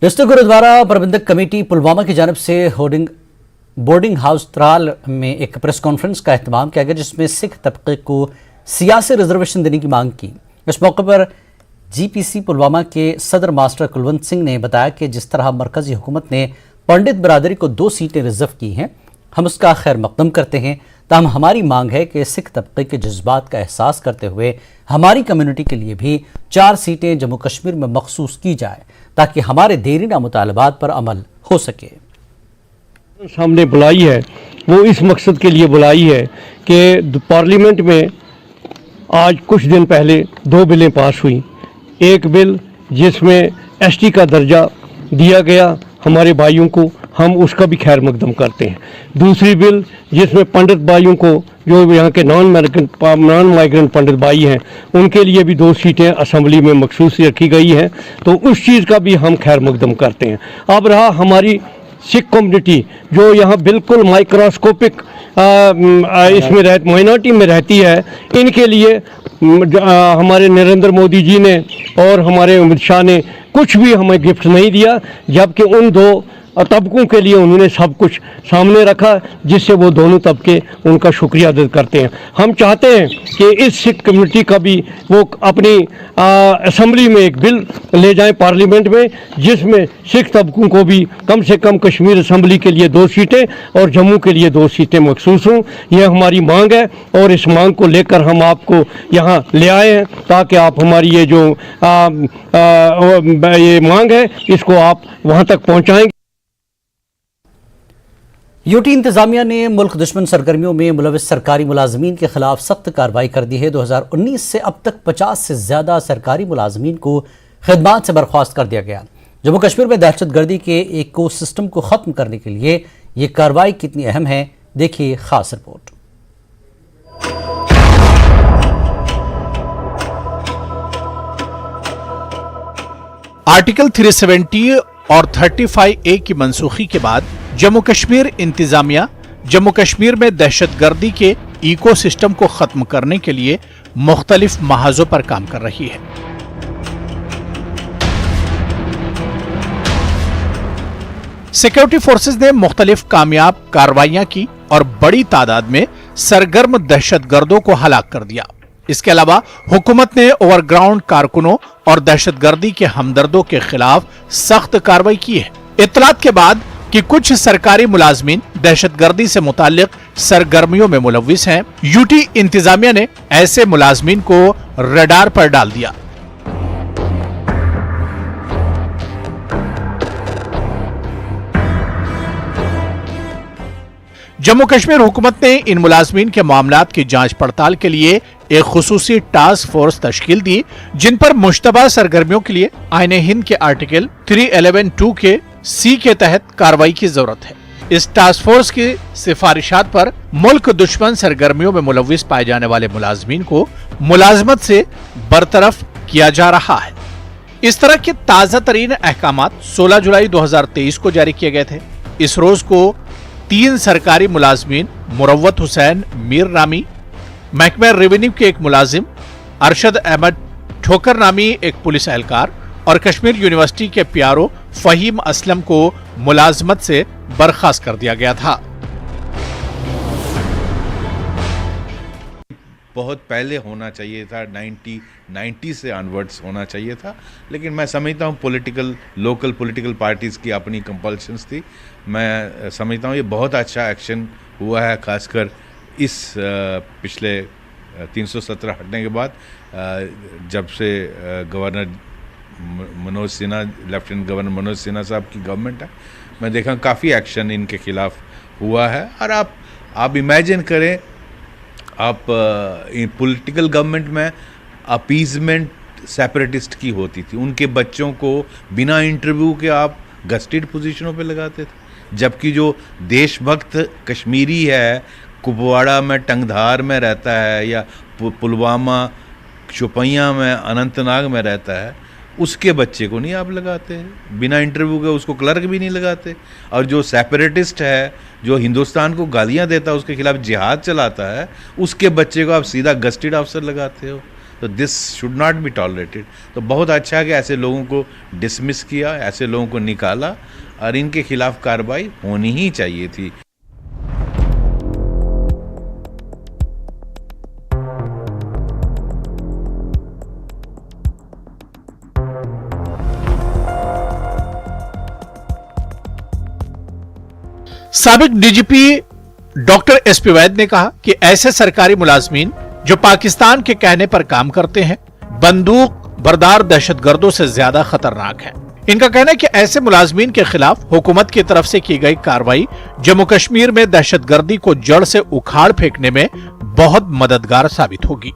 District gurdwara प्रबंधक committee Pulwama की जानिब से बोर्डिंग हाउस त्राल में एक प्रेस कॉन्फ्रेंस का एहतमाम किया गया, जिसमें सिख तबके को सियासी रिजर्वेशन देने की मांग की। इस मौके पर जीपीसी पुलवामा के सदर मास्टर कुलवंत सिंह ने बताया कि जिस तरह मरकजी हुकूमत ने पंडित बिरादरी को 2 सीटें रिजर्व की हैं, हम उसका खैर मकदम करते हैं। ताहम हमारी मांग है कि सिख तबके के जज्बात का एहसास करते हुए हमारी कम्युनिटी के लिए भी 4 सीटें जम्मू कश्मीर में मखसूस की जाए, ताकि हमारे देरीना मुतालबात पर अमल हो सके। सामने बुलाई है वो इस मकसद के लिए बुलाई है कि पार्लियामेंट में आज कुछ दिन पहले 2 बिलें पास हुई। एक बिल जिसमें एसटी का दर्जा दिया गया हमारे भाइयों को, हम उसका भी खैर मकदम करते हैं। दूसरी बिल जिसमें पंडित भाइयों को, जो यहाँ के नॉन माइग्रेंट पंडित भाई हैं, उनके लिए भी 2 सीटें असेंबली में मखसूस रखी गई हैं, तो उस चीज़ का भी हम खैर मकदम करते हैं। अब रहा हमारी सिख कम्युनिटी जो यहाँ बिल्कुल माइक्रोस्कोपिक इसमें माइनॉरिटी में रहती है, इनके लिए हमारे नरेंद्र मोदी जी ने और हमारे अमित शाह ने कुछ भी हमें गिफ्ट नहीं दिया, जबकि उन 2 तबकों के लिए उन्होंने सब कुछ सामने रखा, जिससे वो दोनों तबके उनका शुक्रिया अदा करते हैं। हम चाहते हैं कि इस सिख कम्युनिटी का भी वो अपनी असेंबली में एक बिल ले जाएं पार्लियामेंट में, जिसमें सिख तबकों को भी कम से कम कश्मीर असेंबली के लिए 2 सीटें और जम्मू के लिए 2 सीटें मखसूस हों। यह हमारी मांग है और इस मांग को लेकर हम आपको यहाँ ले आए हैं, ताकि आप हमारी ये जो ये मांग है इसको आप वहाँ तक पहुँचाएँगे। यूटी इंतजामिया ने मुल्क दुश्मन सरगर्मियों में मुलविस सरकारी मुलाजमीन के खिलाफ सख्त कार्रवाई कर दी है। 2019 से अब तक 50 से ज्यादा सरकारी मुलाजमीन को खिदमात से बर्खास्त कर दिया गया। जम्मू कश्मीर में दहशतगर्दी के इकोसिस्टम को खत्म करने के लिए ये कार्रवाई कितनी अहम है, देखिए खास रिपोर्ट। आर्टिकल 370 और 35A की मनसूखी के बाद जम्मू कश्मीर इंतजामिया जम्मू कश्मीर में दहशतगर्दी के इकोसिस्टम को खत्म करने के लिए मुख्तलिफ महाजों पर काम कर रही है। सिक्योरिटी फोर्सेस ने मुख्तलिफ कामयाब कार्रवाइयां की और बड़ी तादाद में सरगर्म दहशतगर्दों को हलाक कर दिया। इसके अलावा हुकूमत ने ओवरग्राउंड कारकुनों और दहशतगर्दी के हमदर्दों के खिलाफ सख्त कार्रवाई की है। इत्तलात के बाद कि कुछ सरकारी मुलाजमीन दहशतगर्दी से मुताल्लिक सरगर्मियों में मुलविस हैं, यूटी इंतजामिया ने ऐसे मुलाजमीन को रडार पर डाल दिया। जम्मू कश्मीर हुकूमत ने इन मुलाजमीन के मामलात की जांच पड़ताल के लिए एक खुसूसी टास्क फोर्स तश्कील दी, जिन पर मुश्तबा सरगर्मियों के लिए आईन हिंद के आर्टिकल 311(2) के सी के तहत कार्रवाई की जरूरत है। इस टास्क फोर्स की सिफारिशात पर मुल्क दुश्मन सरगर्मियों में मुलविस पाए जाने वाले मुलाजमीन को मुलाजमत से बरतरफ किया जा रहा है। इस तरह के ताजा तरीन अहकामात 16 जुलाई 2023 को जारी किए गए थे। इस रोज को 3 सरकारी मुलाजमीन मुरव्वत हुसैन मीर नामी, महकमा रेवेन्यू के एक मुलाजिम अरशद अहमद ठोकर नामी एक पुलिस एहलकार और कश्मीर यूनिवर्सिटी के प्यारो फहीम असलम को मुलाजमत से बर्खास्त कर दिया गया था। बहुत पहले होना चाहिए था, 90 से ऑनवर्ड्स होना चाहिए था, लेकिन मैं समझता हूँ लोकल पॉलिटिकल पार्टीज़ की अपनी कंपल्शंस थी। मैं समझता हूँ ये बहुत अच्छा एक्शन हुआ है, खासकर इस पिछले 317 हटने के बाद, जब से governor Manoj Sinha, lieutenant governor Manoj Sinha साहब की गवर्नमेंट है। मैं देखा काफ़ी एक्शन इनके खिलाफ हुआ है। और आप इमेजिन करें, आप पॉलिटिकल गवर्नमेंट में अपीजमेंट सेपरेटिस्ट की होती थी, उनके बच्चों को बिना इंटरव्यू के आप गस्टेड पोजीशनों पे लगाते थे, जबकि जो देशभक्त कश्मीरी है, कुपवाड़ा में टंगधार में रहता है या पुलवामा शोपियां में अनंतनाग में रहता है, उसके बच्चे को नहीं आप लगाते, बिना इंटरव्यू के उसको क्लर्क भी नहीं लगाते। और जो सेपरेटिस्ट है, जो हिंदुस्तान को गालियां देता है, उसके खिलाफ जिहाद चलाता है, उसके बच्चे को आप सीधा गस्टेड ऑफिसर लगाते हो। तो this should not be tolerated. तो बहुत अच्छा है कि ऐसे लोगों को डिसमिस किया, ऐसे लोगों को निकाला, और इनके खिलाफ कार्रवाई होनी ही चाहिए थी। साबिक डीजीपी डॉक्टर एसपी वैद ने कहा कि ऐसे सरकारी मुलाजमीन जो पाकिस्तान के कहने पर काम करते हैं, बंदूक बरदार दहशतगर्दों से ज्यादा खतरनाक है। इनका कहना है कि ऐसे मुलाजमीन के खिलाफ हुकूमत की तरफ से की गई कार्रवाई जम्मू कश्मीर में दहशतगर्दी को जड़ से उखाड़ फेंकने में बहुत मददगार साबित होगी।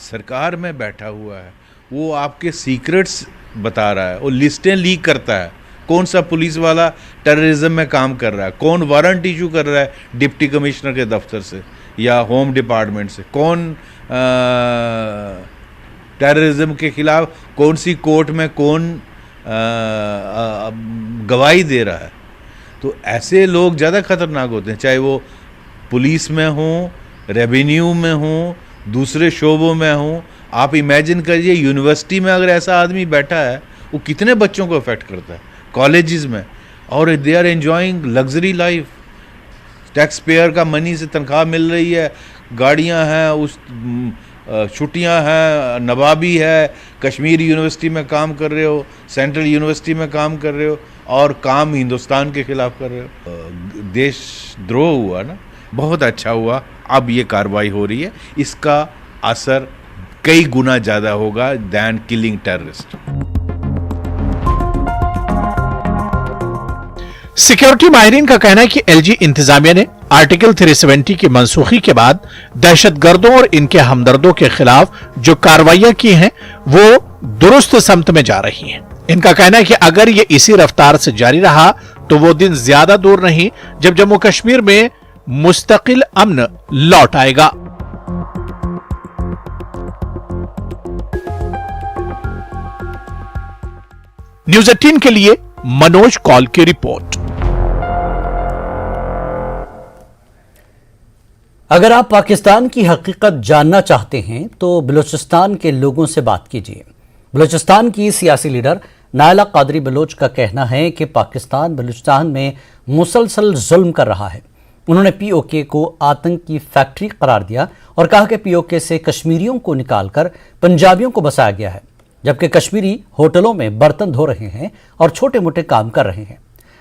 सरकार में बैठा हुआ है, वो आपके सीक्रेट्स बता रहा है, वो लिस्टें लीक करता है, कौन सा पुलिस वाला टेररिज्म में काम कर रहा है, कौन वारंट इशू कर रहा है डिप्टी कमिश्नर के दफ्तर से या होम डिपार्टमेंट से, कौन टेररिज्म के खिलाफ कौन सी कोर्ट में कौन गवाही दे रहा है। तो ऐसे लोग ज़्यादा खतरनाक होते हैं, चाहे वो पुलिस में हों, रेवेन्यू में हों, दूसरे शोबों में हों। आप इमेजिन करिए यूनिवर्सिटी में अगर ऐसा आदमी बैठा है, वो कितने बच्चों को अफेक्ट करता है, कॉलेजेस में, और they are enjoying luxury life, tax payer का मनी से तनख्वाह मिल रही है, गाड़ियां हैं, उस छुट्टियां हैं, नवाबी है, कश्मीर यूनिवर्सिटी में काम कर रहे हो, सेंट्रल यूनिवर्सिटी में काम कर रहे हो, और काम हिंदुस्तान के खिलाफ कर रहे हो। देशद्रोह हुआ ना, बहुत अच्छा हुआ। अब ये कार्रवाई हो रही है, इसका असर कई गुना ज़्यादा होगा दैन किलिंग टेररिस्ट। सिक्योरिटी माहिरीन का कहना है कि एलजी इंतजामिया ने आर्टिकल 370 की मनसूखी के बाद दहशतगर्दों और इनके हमदर्दों के खिलाफ जो कार्रवाइयां की हैं, वो दुरुस्त समत में जा रही हैं। इनका कहना है कि अगर ये इसी रफ्तार से जारी रहा तो वो दिन ज्यादा दूर नहीं जब जम्मू कश्मीर में मुस्तकिल अमन लौट आएगा। न्यूज़ 18 के लिए मनोज कौल की रिपोर्ट। अगर आप पाकिस्तान की हकीकत जानना चाहते हैं तो बलूचिस्तान के लोगों से बात कीजिए। बलूचिस्तान की सियासी लीडर नायला कादरी बलोच का कहना है कि पाकिस्तान बलूचिस्तान में मुसलसल जुल्म कर रहा है। उन्होंने पीओके को आतंक की फैक्ट्री करार दिया और कहा कि पीओके से कश्मीरियों को निकालकर पंजाबियों को बसाया गया है, जबकि कश्मीरी होटलों में बर्तन धो रहे हैं और छोटे मोटे काम कर रहे हैं।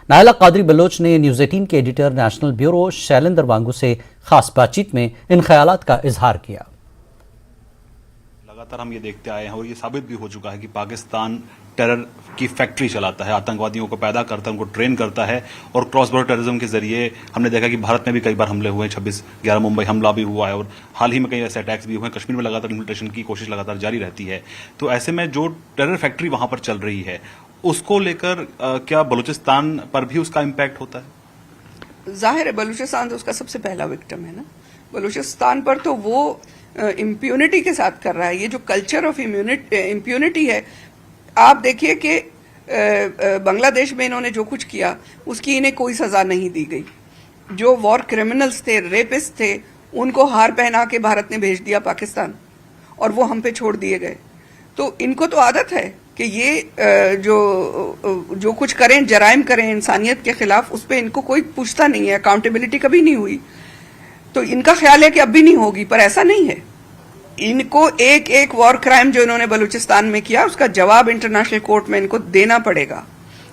नायला कादरी बलोच ने न्यूज़ 18 के एडिटर नेशनल ब्यूरो शैलेंद्र वांगू से खास बातचीत में इन ख्यालात का इजहार किया। लगातार हम ये देखते आए हैं और ये साबित भी हो चुका है कि पाकिस्तान टेरर की फैक्ट्री चलाता है, आतंकवादियों को पैदा करता है, उनको ट्रेन करता है, और क्रॉस बॉर्डर टेररिज्म के जरिए हमने देखा कि भारत में भी कई बार हमले हुए हैं। 26/11 मुंबई हमला भी हुआ है और हाल ही में कई ऐसे अटैक्स भी हुए हैं। कश्मीर में लगातार इन्फिल्ट्रेशन की कोशिश लगातार जारी रहती है। तो ऐसे में जो टेरर फैक्ट्री वहां पर चल रही है, उसको लेकर क्या बलूचिस्तान पर भी उसका इम्पैक्ट होता है? जाहिर है बलूचिस्तान तो उसका सबसे पहला विक्टिम है ना। बलूचिस्तान पर तो वो इम्प्यूनिटी के साथ कर रहा है। ये जो कल्चर ऑफ इम्प्यूनिटी है, आप देखिए कि बांग्लादेश में इन्होंने जो कुछ किया उसकी इन्हें कोई सजा नहीं दी गई। जो वॉर क्रिमिनल्स थे, रेपिस्ट थे, उनको हार पहना के भारत ने भेज दिया पाकिस्तान और वो हम पे छोड़ दिए गए। तो इनको तो आदत है कि ये जो कुछ करें, जराइम करें इंसानियत के खिलाफ, उस पर इनको कोई पूछता नहीं है, अकाउंटेबिलिटी कभी नहीं हुई। तो इनका ख्याल है कि अब भी नहीं होगी, पर ऐसा नहीं है। इनको एक एक वॉर क्राइम जो इन्होंने बलूचिस्तान में किया उसका जवाब इंटरनेशनल कोर्ट में इनको देना पड़ेगा।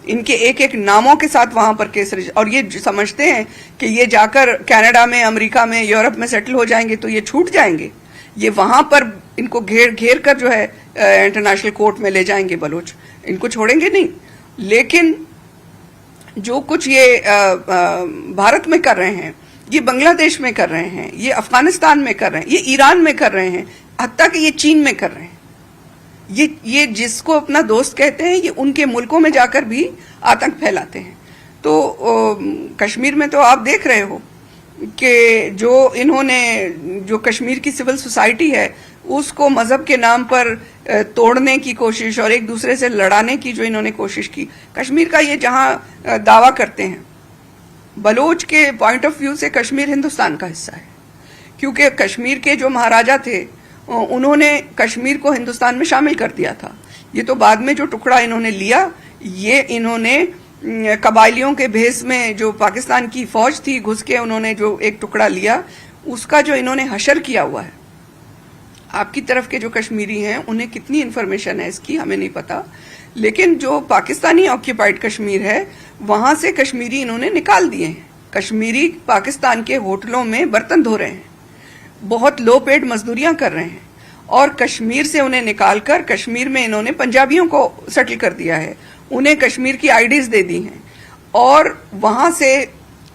इनके एक एक नामों के साथ वहां पर केस, और ये समझते हैं कि ये जाकर कनाडा में, अमेरिका में, यूरोप में सेटल हो जाएंगे तो ये छूट जाएंगे। ये वहां पर इनको घेर कर जो है इंटरनेशनल कोर्ट में ले जाएंगे बलूच, इनको छोड़ेंगे नहीं। लेकिन जो कुछ ये भारत में कर रहे हैं, ये बांग्लादेश में कर रहे हैं, ये अफगानिस्तान में कर रहे हैं, ये ईरान में कर रहे हैं, हत्ता कि ये चीन में कर रहे हैं। ये जिसको अपना दोस्त कहते हैं, ये उनके मुल्कों में जाकर भी आतंक फैलाते हैं। तो कश्मीर में तो आप देख रहे हो कि जो कश्मीर की सिविल सोसाइटी है उसको मजहब के नाम पर तोड़ने की कोशिश और एक दूसरे से लड़ाने की जो इन्होंने कोशिश की। कश्मीर का ये जहां दावा करते हैं, बलोच के पॉइंट ऑफ व्यू से कश्मीर हिंदुस्तान का हिस्सा है। क्योंकि कश्मीर के जो महाराजा थे उन्होंने कश्मीर को हिंदुस्तान में शामिल कर दिया था। ये तो बाद में जो टुकड़ा इन्होंने लिया, ये इन्होंने कबायलियों के भेस में जो पाकिस्तान की फौज थी घुस के उन्होंने जो एक टुकड़ा लिया, उसका जो इन्होंने हशर किया हुआ है। आपकी तरफ के जो कश्मीरी हैं उन्हें कितनी इन्फॉर्मेशन है इसकी हमें नहीं पता, लेकिन जो पाकिस्तानी ऑक्यूपाइड कश्मीर है वहां से कश्मीरी इन्होंने निकाल दिए हैं। कश्मीरी पाकिस्तान के होटलों में बर्तन धो रहे हैं, बहुत लो पेड मजदूरियां कर रहे हैं, और कश्मीर से उन्हें निकालकर कश्मीर में इन्होंने पंजाबियों को सेटल कर दिया है, उन्हें कश्मीर की आईडीज दे दी हैं और वहां से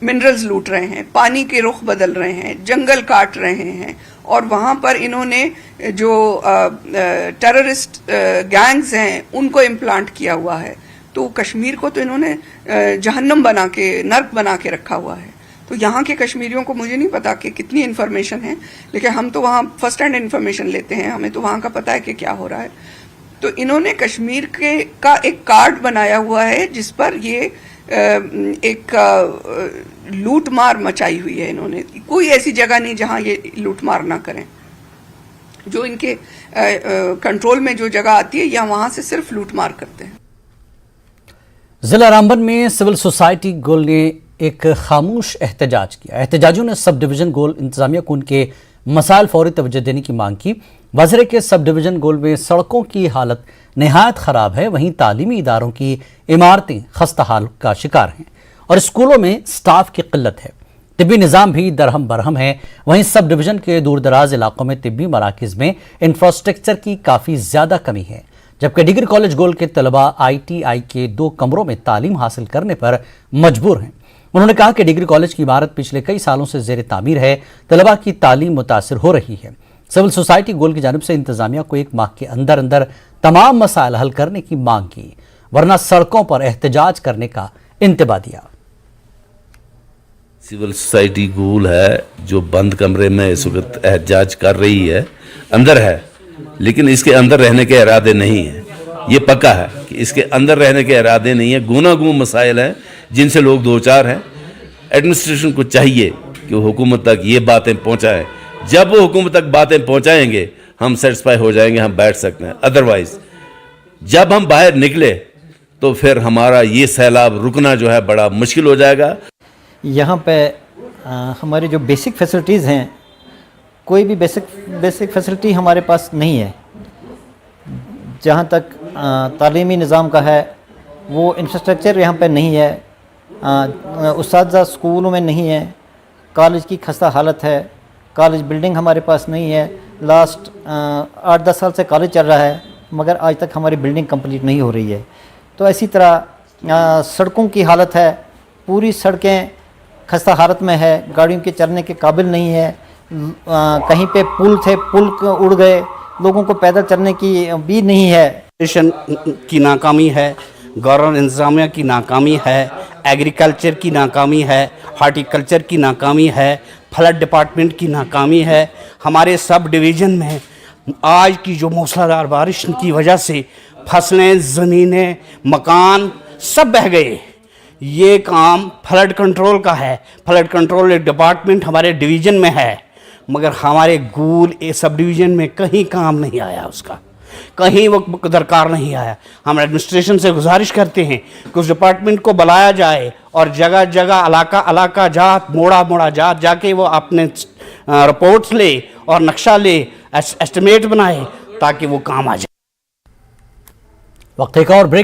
मिनरल्स लूट रहे हैं, पानी के रुख बदल रहे हैं, जंगल काट रहे हैं, और वहां पर इन्होंने जो टेररिस्ट गैंग्स हैं उनको इम्प्लांट किया हुआ है। तो कश्मीर को तो इन्होंने जहन्नम बना के, नर्क बना के रखा हुआ है। तो यहाँ के कश्मीरियों को मुझे नहीं पता कि कितनी इन्फॉर्मेशन है, लेकिन हम तो वहाँ फर्स्ट हैंड इन्फॉर्मेशन लेते हैं, हमें तो वहाँ का पता है कि क्या हो रहा है। तो इन्होंने कश्मीर का एक कार्ड बनाया हुआ है जिस पर ये एक लूट मार मचाई हुई है इन्होंने। कोई ऐसी जगह नहीं जहां ये लूट मार ना करें। जो इनके कंट्रोल में जो जगह आती है या वहां से सिर्फ लूट मार करते हैं। जिला रामबन में सिविल सोसाइटी गोल ने एक खामोश एहतजाज किया। एहतजाजियों ने सब डिवीजन गोल इंतजामिया को उनके मसाइल फौरी तवज्जो देने की मांग की। वज़रे के सब डिवीजन गोल में सड़कों की हालत नहायत ख़राब है, वहीं तालीमी इदारों की इमारतें खस्ता हाल का शिकार हैं और स्कूलों में स्टाफ की किल्लत है। तिब्बी निज़ाम भी दरहम बरहम है। वहीं सब डिवीजन के दूर दराज इलाकों में तिब्बी मराकज़ में इंफ्रास्ट्रक्चर की काफ़ी ज़्यादा कमी है, जबकि डिग्री कॉलेज गोल के तलबा ITI के 2 कमरों में तालीम हासिल करने पर मजबूर हैं। उन्होंने कहा कि डिग्री कॉलेज की इमारत पिछले कई सालों से ज़ेर तामीर है, तलबा की तालीम मुतासिर हो रही है। सिविल सोसाइटी गोल की जानिब से इंतजामिया को 1 माह के अंदर अंदर तमाम मसाइल हल करने की मांग की, वरना सड़कों पर एहतजाज करने का इंतबा दिया। सिविल सोसाइटी गोल है जो बंद कमरे में इस वक्त एहतजाज कर रही है, अंदर है, लेकिन इसके अंदर रहने के इरादे नहीं है। ये पक्का है कि इसके अंदर रहने के इरादे नहीं है। गूनागून मसाइल हैं जिनसे लोग दो चार हैं। एडमिनिस्ट्रेशन को चाहिए कि वो हुकूमत तक ये बातें पहुंचाए। जब वो हुकूमत तक बातें पहुंचाएंगे हम सेटिस्फाई हो जाएंगे, हम बैठ सकते हैं। अदरवाइज जब हम बाहर निकले तो फिर हमारा ये सैलाब रुकना जो है बड़ा मुश्किल हो जाएगा। यहाँ पे हमारी जो बेसिक फैसिलिटीज़ हैं, कोई भी बेसिक फैसिलिटी हमारे पास नहीं है। जहाँ तक तालीमी निज़ाम का है वो इंफ्रास्ट्रक्चर यहाँ पे नहीं है। उस्ताद स्कूलों में नहीं है। कॉलेज की खस्ता हालत है। कॉलेज बिल्डिंग हमारे पास नहीं है। लास्ट 8-10 साल से कॉलेज चल रहा है मगर आज तक हमारी बिल्डिंग कंप्लीट नहीं हो रही है। तो इसी तरह सड़कों की हालत है, पूरी सड़कें खस्ता हालत में है, गाड़ियों के चलने के काबिल नहीं है। कहीं पे पुल थे, पुल उड़ गए, लोगों को पैदल चलने की भी नहीं है। एजुकेशन की नाकामी है, गवर्नमेंट इंतजामिया की नाकामी है, एग्रीकल्चर की नाकामी है, हार्टिकल्चर की नाकामी है, फ्लड डिपार्टमेंट की नाकामी है। हमारे सब डिवीज़न में आज की जो मूसलाधार बारिश की वजह से फसलें, ज़मीनें, मकान सब बह गए। ये काम फ्लड कंट्रोल का है। फ्लड कंट्रोल एक डिपार्टमेंट हमारे डिवीज़न में है, मगर हमारे गूल सब डिवीज़न में कहीं काम नहीं आया, उसका कहीं वो दरकार नहीं आया। हम एडमिनिस्ट्रेशन से गुजारिश करते हैं कि उस डिपार्टमेंट को बुलाया जाए और जगह जगह इलाका जात मोड़ा जात जाके वो अपने रिपोर्ट्स ले और नक्शा ले, एस्टिमेट बनाए ताकि वो काम आ जाए। वक्त एक और ब्रेक